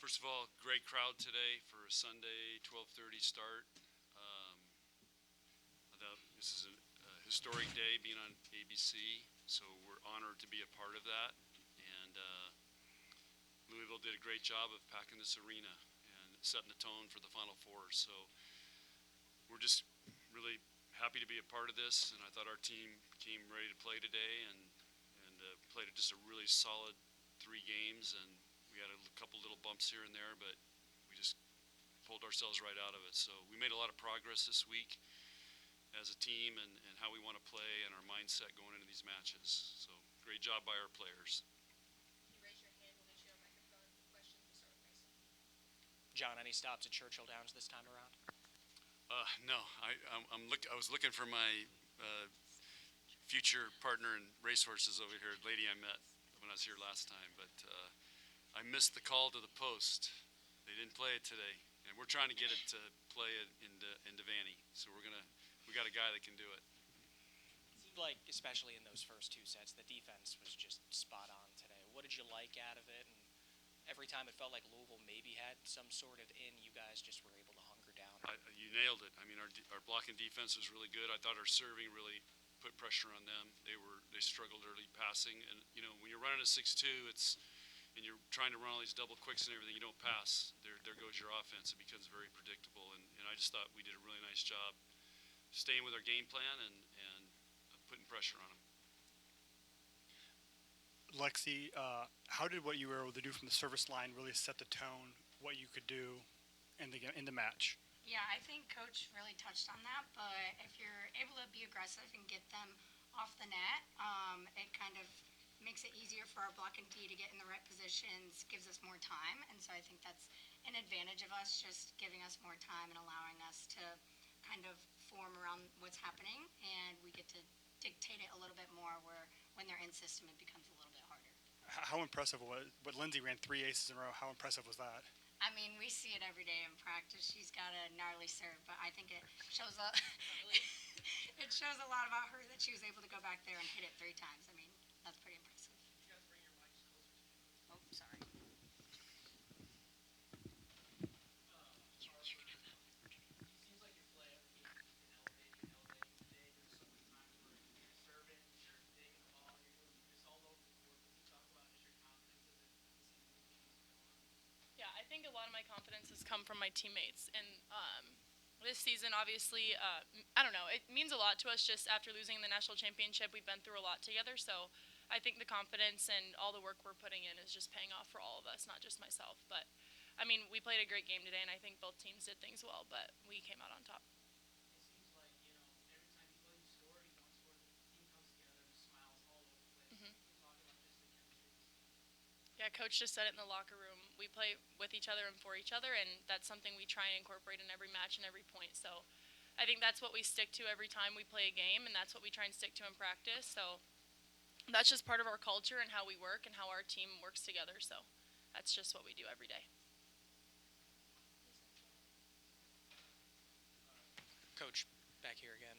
First of all, great crowd today for a Sunday 12:30 start. I thought this is a historic day being on ABC, so we're honored to be a part of that. And Louisville did a great job of packing this arena and setting the tone for the Final Four. So we're just really happy to be a part of this, and I thought our team came ready to play today and played just a really solid 3 games, and we had a couple little bumps here and there, but we just pulled ourselves right out of it. So we made a lot of progress this week as a team and how we want to play and our mindset going into these matches. So great job by our players. You raise your hand, we'll get you a microphone for questions. We'll start with Mason. John, any stops at Churchill Downs this time around? No, I was looking for my future partner in racehorses over here, lady I met when I was here last time, but I missed the call to the post. They didn't play it today, and we're trying to get it to play it into Vanny. So we got a guy that can do it. It seemed like, especially in those first 2 sets, the defense was just spot on today. What did you like out of it? And every time it felt like Louisville maybe had some sort of in, you guys just were able to hunker down. You nailed it. I mean, our blocking defense was really good. I thought our serving really put pressure on them. They struggled early passing, and when you're running a 6-2, and you're trying to run all these double quicks and everything, you don't pass. There goes your offense. It becomes very predictable, and I just thought we did a really nice job staying with our game plan and putting pressure on them. Lexi, how did what you were able to do from the service line really set the tone, what you could do in the match? Yeah, I think Coach really touched on that, but if you're able to be aggressive and get them off the net, it kind of makes it easier for our block and D to get in the right positions, gives us more time, and so I think that's an advantage of us, just giving us more time and allowing us to kind of form around what's happening, and we get to dictate it a little bit more, where when they're in system, it becomes a little bit harder. How impressive was what Lindsay ran 3 aces in a row? How impressive was that? I mean, we see it every day in practice. She's got a gnarly serve, but I think it shows it shows a lot about her that she was able to go back there and hit it 3 times. I mean, that's pretty impressive. You have to bring your mics closer to you. Oh, sorry. Seems like your play every game has been elevating today. There's so many times where you're serving, you're taking the ball, you're doing this all over the court. What can you talk about just your confidence as a season continues to go on? Yeah, I think a lot of my confidence has come from my teammates. And this season, obviously, I don't know, it means a lot to us. Just after losing the national championship, we've been through a lot together. So I think the confidence and all the work we're putting in is just paying off for all of us, not just myself. But, I mean, we played a great game today, and I think both teams did things well, but we came out on top. It seems like, every time you go, you score, you don't score, the team comes together and smiles all over the place. Mhm. Can you talk about just the chemistry? Yeah, Coach just said it in the locker room. We play with each other and for each other, and that's something we try and incorporate in every match and every point. So I think that's what we stick to every time we play a game, and that's what we try and stick to in practice. So that's just part of our culture and how we work and how our team works together. So that's just what we do every day. Coach, back here again.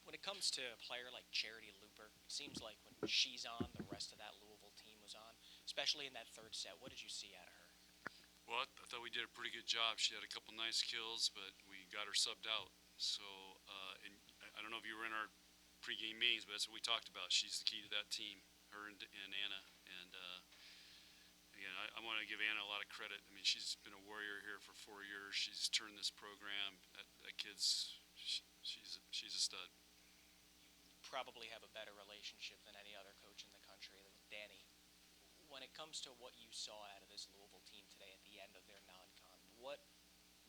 When it comes to a player like Charity Looper, it seems like when she's on, the rest of that Louisville team was on, especially in that 3rd set. What did you see out of her? Well, I thought we did a pretty good job. She had a couple nice kills, but we got her subbed out. So, and I don't know if you were in our pregame meetings, but that's what we talked about. She's the key to that team, her and Anna. And again, I want to give Anna a lot of credit. I mean, she's been a warrior here for 4 years. She's turned this program. That kid's, she's a stud. Probably have a better relationship than any other coach in the country with Danny. When it comes to what you saw out of this Louisville team today at the end of their non-con, what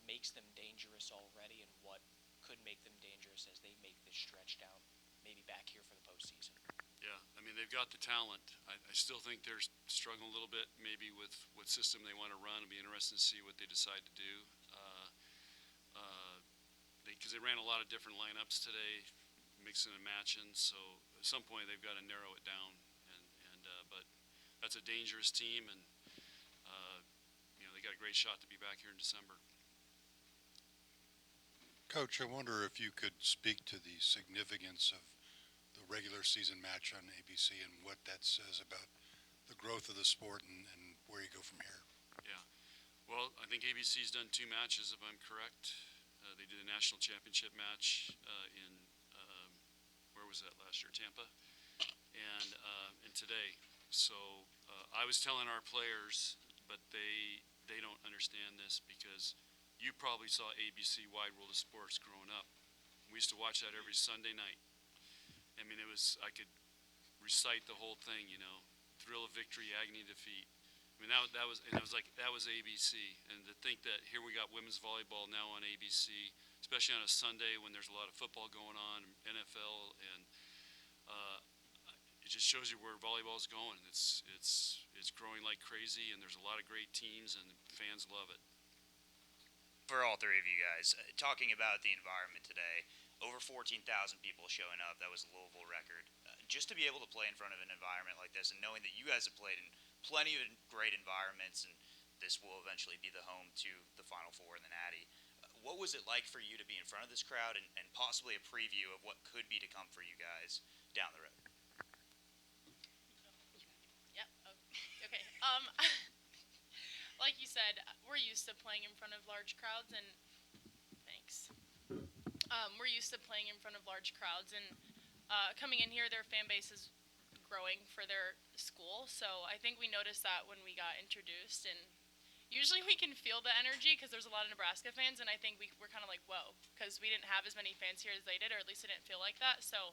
makes them dangerous already, and what could make them dangerous as they make this stretch down, maybe back here for the postseason? Yeah, I mean, they've got the talent. I still think they're struggling a little bit maybe with what system they want to run. It'll be interesting to see what they decide to do. Because they ran a lot of different lineups today, mixing and matching, so at some point they've got to narrow it down. But that's a dangerous team, and they got a great shot to be back here in December. Coach, I wonder if you could speak to the significance of the regular season match on ABC and what that says about the growth of the sport and where you go from here. Yeah. Well, I think ABC's done 2 matches, if I'm correct. They did a national championship match in, where was that last year? Tampa? And today. So I was telling our players, but they don't understand this because you probably saw ABC Wide World of Sports growing up. We used to watch that every Sunday night. I mean, I could recite the whole thing, thrill of victory, agony of defeat. I mean, that was ABC. And to think that here we got women's volleyball now on ABC, especially on a Sunday when there's a lot of football going on, NFL, and it just shows you where volleyball's going. It's growing like crazy, and there's a lot of great teams, and fans love it. For all three of you guys, talking about the environment today, over 14,000 people showing up. That was a Louisville record. Just to be able to play in front of an environment like this, and knowing that you guys have played in plenty of great environments, and this will eventually be the home to the Final Four and the Natty. What was it like for you to be in front of this crowd, and possibly a preview of what could be to come for you guys down the road? Yep. Okay. Like you said, we're used to playing in front of large crowds, and thanks. We're used to playing in front of large crowds, and coming in here, their fan base is growing for their school. So I think we noticed that when we got introduced, and usually we can feel the energy because there's a lot of Nebraska fans, and I think we're kind of like, whoa, because we didn't have as many fans here as they did, or at least it didn't feel like that. So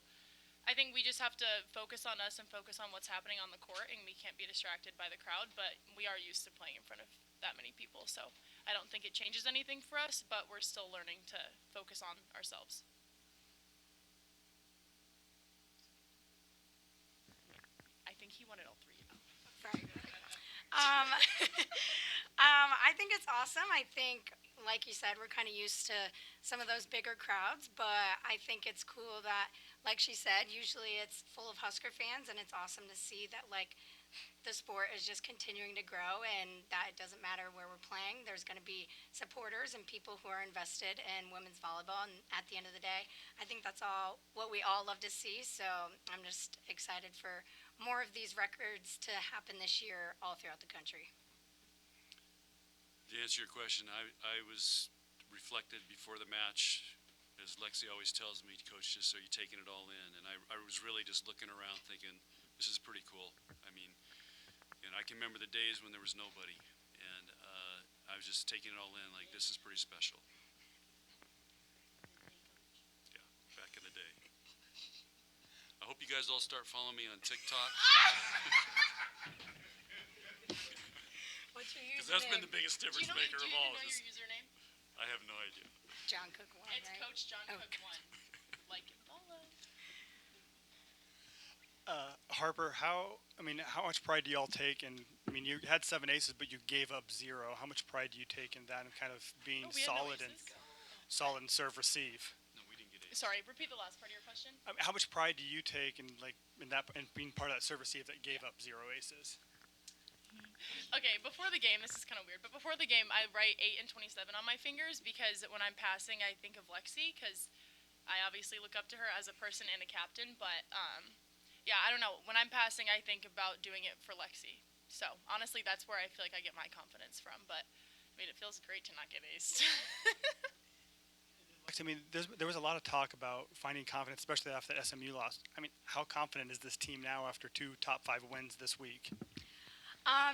I think we just have to focus on us and focus on what's happening on the court, and we can't be distracted by the crowd, but we are used to playing in front of that many people, so I don't think it changes anything for us, but we're still learning to focus on ourselves. I think he wanted all 3. Right. I think it's awesome. I think, like you said, we're kind of used to some of those bigger crowds, but I think it's cool that, like she said, usually it's full of Husker fans, and it's awesome to see that, the sport is just continuing to grow, and that it doesn't matter where we're playing. There's going to be supporters and people who are invested in women's volleyball, and at the end of the day, I think that's what we all love to see, so I'm just excited for more of these records to happen this year all throughout the country. To answer your question, I was reflected before the match, as Lexi always tells me, Coach, just so you're taking it all in. And I was really just looking around thinking, this is pretty cool. I mean, I can remember the days when there was nobody. And I was just taking it all in, like, this is pretty special. Yeah, back in the day. I hope you guys all start following me on TikTok. What's your username? Because that's been the biggest difference maker of all. Do you know your username? I have no idea. John Cook 1, It's right? Coach John Oh, Cook 1. Like and follow. Harper, how much pride do y'all take in, you had 7 aces, but you gave up 0. How much pride do you take in that and kind of being We had no solid and aces? serve receive? No, we didn't get aces. Sorry, repeat the last part of your question. How much pride do you take in being part of that serve receive that gave up 0 aces? Okay, before the game, this is kind of weird, but before the game, I write 8 and 27 on my fingers because when I'm passing, I think of Lexi because I obviously look up to her as a person and a captain. But yeah, I don't know. When I'm passing, I think about doing it for Lexi. So honestly, that's where I feel like I get my confidence from. But it feels great to not get aced. There was a lot of talk about finding confidence, especially after that SMU loss. How confident is this team now after 2 top 5 wins this week?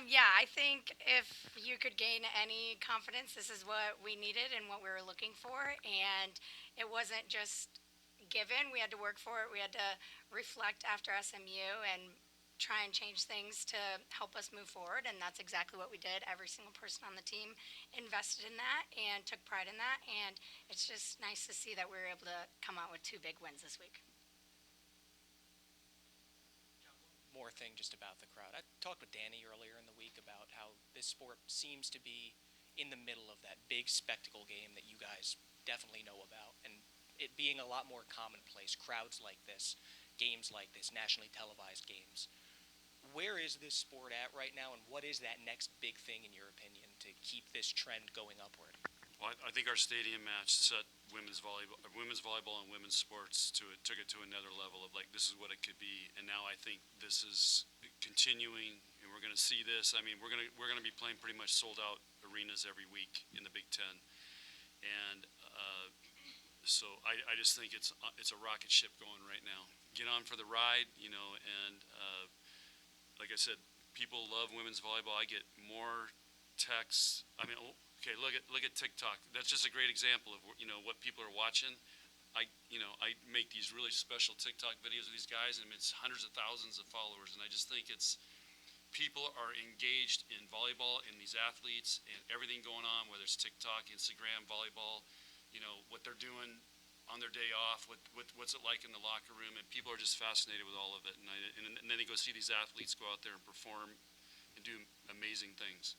Yeah, I think if you could gain any confidence, this is what we needed and what we were looking for. And it wasn't just given. We had to work for it. We had to reflect after SMU and try and change things to help us move forward. And that's exactly what we did. Every single person on the team invested in that and took pride in that. And it's just nice to see that we were able to come out with 2 big wins this week. More thing just about the crowd. I talked with Danny earlier in the week about how this sport seems to be in the middle of that big spectacle game that you guys definitely know about, and it being a lot more commonplace, crowds like this, games like this, nationally televised games. Where is this sport at right now, and what is that next big thing, in your opinion, to keep this trend going upward? Well, I think our stadium match set women's volleyball and women's sports took it to another level of this is what it could be. And now I think this is continuing, and we're going to see this. I mean, we're going to be playing pretty much sold out arenas every week in the Big Ten, and so I just think it's a rocket ship going right now. Get on for the ride, you know, and like I said, people love women's volleyball. I get more texts. I mean, okay, look at TikTok. That's just a great example of what people are watching. I make these really special TikTok videos of these guys, and it's hundreds of thousands of followers. And I just think people are engaged in volleyball and these athletes and everything going on, whether it's TikTok, Instagram, volleyball, what they're doing on their day off, what's it like in the locker room, and people are just fascinated with all of it. And then they go see these athletes go out there and perform and do amazing things.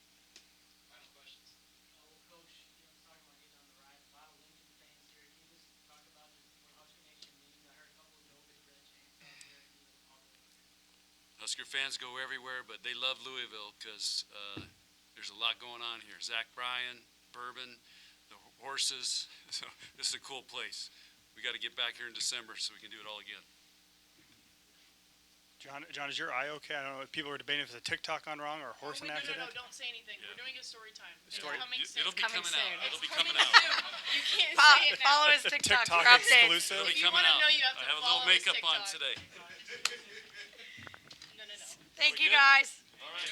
Final questions. Well, Coach, talking about getting on the ride, a lot of Lincoln fans here. Can you just talk about what Husker Nation means? I heard a couple of Go Big Red chants out there and all going on. Husker fans go everywhere, but they love Louisville because there's a lot going on here. Zach Bryan, Bourbon, the horses. So this is a cool place. We got to get back here in December so we can do it all again. John, is your eye okay? I don't know if people were debating if it's a TikTok on wrong or a horse Wait, in no, accident. don't say anything. Yeah. We're doing a story time. Story- It's coming soon. It'll be Coming coming soon. out. It'll be It's coming coming out. soon. You can't say it now. Follow his The TikTok TikTok for updates. exclusive. It'll be If you coming wanna out. know, you have to I have a follow little his makeup on TikTok. today. No. Thank you good? guys. All right.